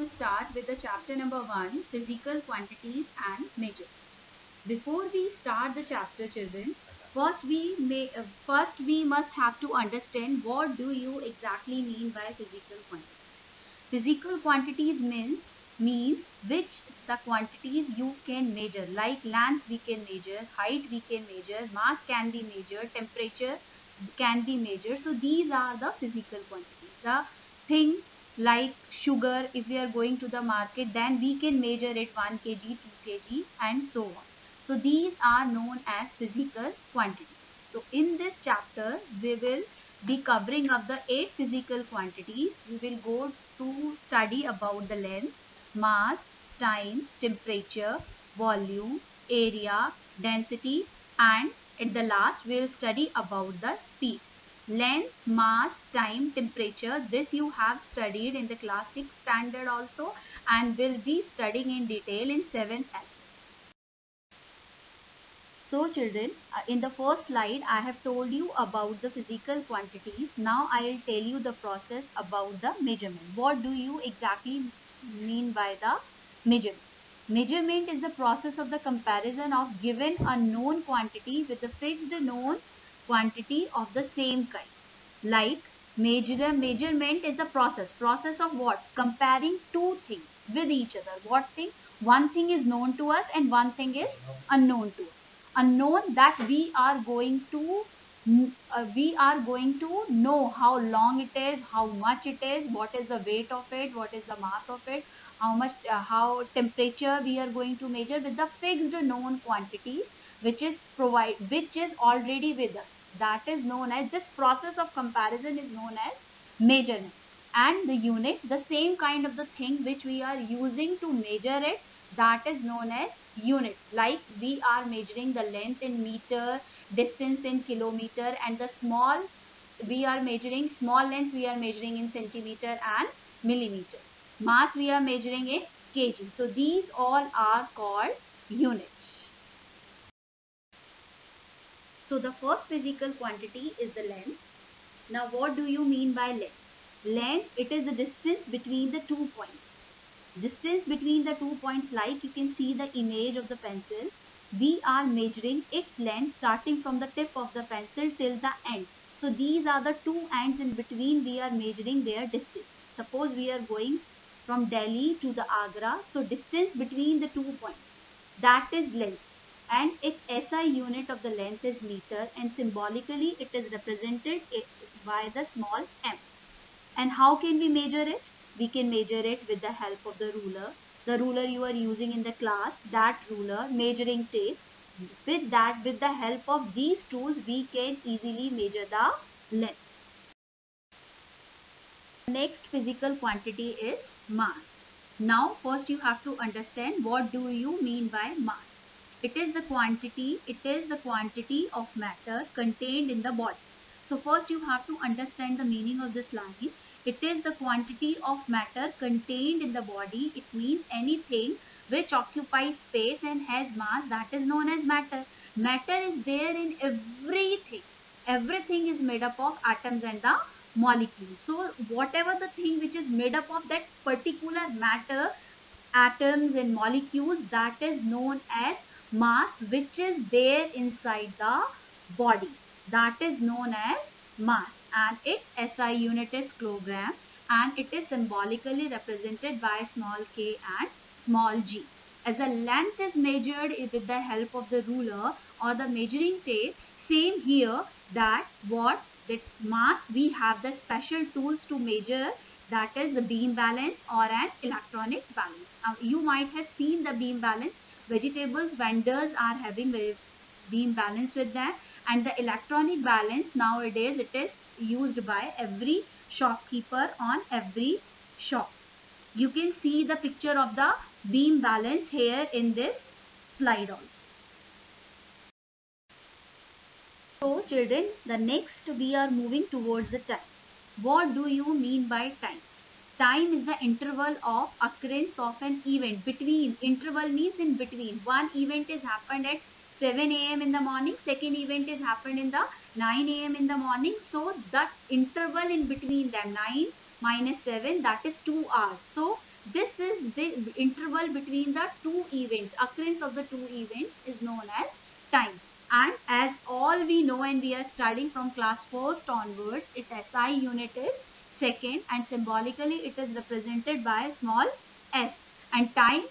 to start with the chapter number 1, physical quantities and measurement. Before we start the chapter, children, first we must have to understand what do you exactly mean by physical quantities. Physical quantities means which the quantities you can measure, like length we can measure, height we can measure, mass can be measured, temperature can be measured. So these are the physical quantities. The thing like sugar, if we are going to the market, then we can measure it 1 kg, 2 kg and so on. So these are known as physical quantities. So in this chapter we will be covering up the 8 physical quantities. We will go to study about the length, mass, time, temperature, volume, area, density, and at the last we will study about the speed. Length, mass, time, temperature, this you have studied in the class 6 standard also and will be studying in detail in 7th as well. So children, in the first slide I have told you about the physical quantities. Now I will tell you the process about the measurement. What do you exactly mean by the measurement? Measurement is the process of the comparison of given a known quantity with a fixed known quantity of the same kind. Like measurement is the process of what? Comparing two things with each other. What thing? One thing is known to us and one thing is unknown to us. Unknown, that we are going to know how long it is, how much it is, what is the weight of it, what is the mass of it, how temperature we are going to measure with the fixed known quantity which is already with us. That is known as, this process of comparison is known as measurement. And the unit, the same kind of the thing which we are using to measure it, that is known as unit. Like we are measuring the length in meter, distance in kilometer, and the small length we are measuring in centimeter and millimeter. Mass we are measuring in kg. So these all are called units. So the first physical quantity is the length. Now what do you mean by length? Length, it is the distance between the 2 points. Distance between the 2 points, like you can see the image of the pencil. We are measuring its length starting from the tip of the pencil till the end. So these are the two ends in between, we are measuring their distance. Suppose we are going from Delhi to the Agra. So distance between the 2 points, that is length. And its SI unit of the length is meter, and symbolically it is represented by the small m. And how can we measure it? We can measure it with the help of the ruler. The ruler you are using in the class, that ruler, measuring tape. With the help of these tools, we can easily measure the length. Next physical quantity is mass. Now first you have to understand what do you mean by mass. It is the quantity of matter contained in the body. So first you have to understand the meaning of this line. It is the quantity of matter contained in the body. It means anything which occupies space and has mass, that is known as matter. Matter is there in everything. Everything is made up of atoms and the molecules. So whatever the thing which is made up of that particular matter, atoms and molecules, that is known as mass, which is there inside the body. That is known as mass, and its SI unit is kilogram, and it is symbolically represented by small k and small g. As the length is measured with the help of the ruler or the measuring tape, same here, that mass, we have the special tools to measure, that is the beam balance or an electronic balance. You might have seen the beam balance. Vegetables vendors are having beam balance with them, and the electronic balance, nowadays it is used by every shopkeeper on every shop. You can see the picture of the beam balance here in this slide also. So children, the next we are moving towards the time. What do you mean by time? Time is the interval of occurrence of an event. Between, interval means in between. One event is happened at 7 a.m. in the morning, second event is happened in the 9 a.m. in the morning. So that interval in between them, 9 minus 7, that is 2 hours. So This is the interval between the two events. Occurrence of the two events is known as time. And as all we know and we are studying from class 1st onwards, its SI unit is second, and symbolically it is represented by small s. And time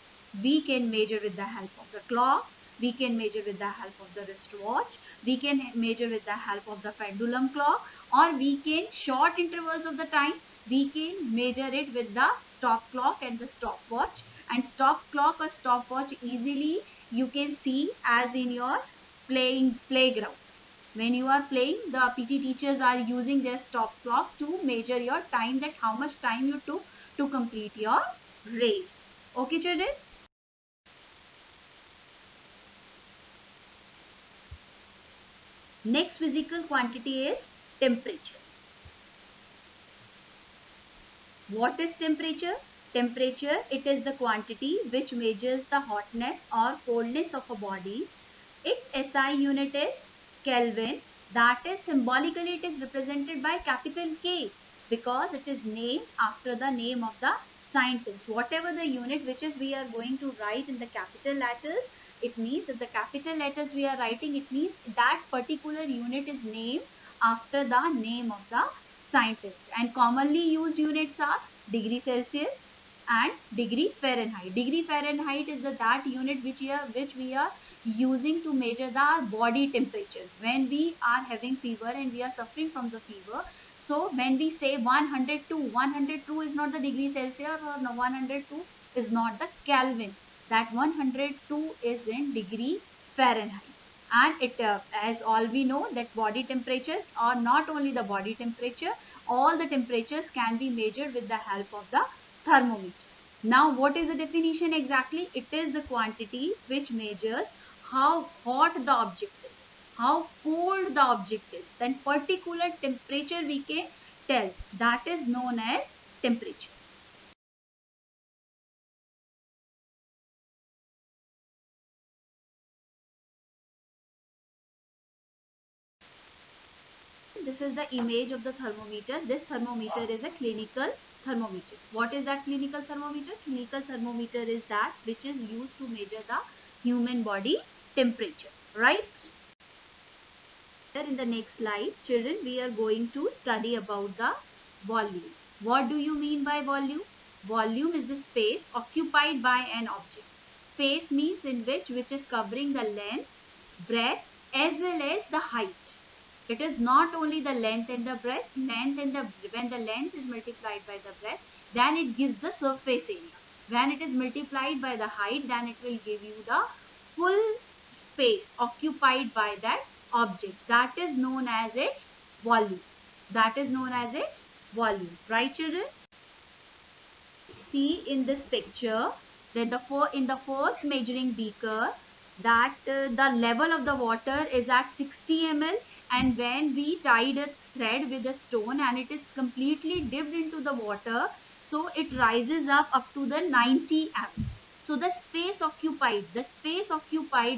we can measure with the help of the clock, we can measure with the help of the wristwatch, we can measure with the help of the pendulum clock, or we can short intervals of the time, we can measure it with the stop clock and the stopwatch. And stop clock or stopwatch easily you can see as in your playground. When you are playing, the PT teachers are using their stop clock to measure your time, that how much time you took to complete your race. Okay children? Next physical quantity is temperature. What is temperature? Temperature, it is the quantity which measures the hotness or coldness of a body. Its SI unit is Kelvin. That is, symbolically it is represented by capital K because it is named after the name of the scientist. Whatever the unit which is we are going to write in the capital letters, it means that the capital letters we are writing, it means that particular unit is named after the name of the scientist. And commonly used units are degree Celsius and degree Fahrenheit. Degree Fahrenheit is that unit which we are using to measure the body temperature. When we are having fever and we are suffering from the fever, so when we say 102, 102 is not the degree Celsius, or 102 is not the Kelvin. That 102 is in degree Fahrenheit. And it, as all we know, that body temperatures, or not only the body temperature, all the temperatures can be measured with the help of the thermometer. Now, what is the definition exactly? It is the quantity which measures how hot the object is, how cold the object is. Then particular temperature we can tell. That is known as temperature. This is the image of the thermometer. This thermometer is a clinical thermometer. What is that clinical thermometer? Clinical thermometer is that which is used to measure the human body temperature, right? In the next slide, children, we are going to study about the volume. What do you mean by volume? Volume is the space occupied by an object. Space means in which is covering the length, breadth as well as the height. It is not only the length and the breadth. When the length is multiplied by the breadth, then it gives the surface area. When it is multiplied by the height, then it will give you the full space occupied by that object. That is known as its volume. That is known as its volume. Right, children? See in this picture that in the first measuring beaker, that the level of the water is at 60 ml, and when we tied a thread with a stone and it is completely dipped into the water, so it rises up to the 90 ml. So the space occupied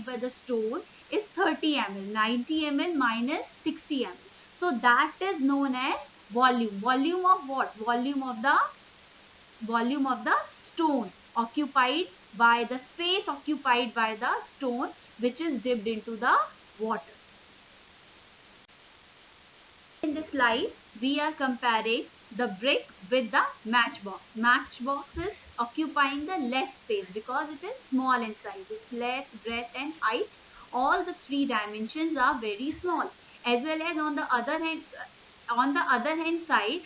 by the stone is 30 ml. 90 ml minus 60 ml. So that is known as volume. Volume of what? Volume of the stone occupied by the space occupied by the stone which is dipped into the water. In this slide, we are comparing the brick with the matchbox. Matchbox is occupying the less space because it is small in size. Its length, breadth and height, all the three dimensions are very small. As well as on the other hand side,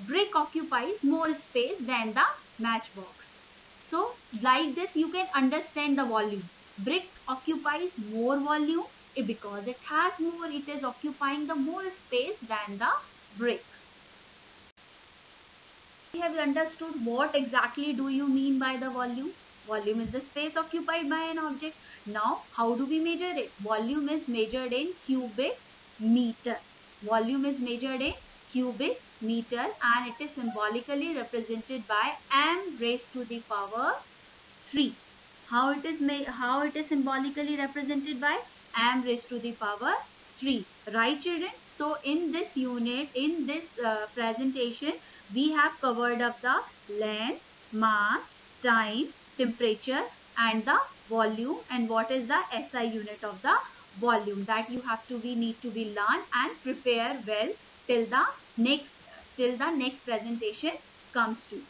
brick occupies more space than the matchbox. So like this you can understand the volume. Brick occupies more volume because it has more, it is occupying the more space than the brick. We have understood what exactly do you mean by the volume. Volume is the space occupied by an object. Now how do we measure it? Volume is measured in cubic meter. Volume is measured in cubic meter and it is symbolically represented by m raised to the power 3. How it is symbolically represented by m raised to the power 3. Right, children? So in this unit, in this presentation, we have covered up the length, mass, time, temperature and the volume, and what is the SI unit of the volume. That you have to need to be learn and prepare well till the next presentation comes to.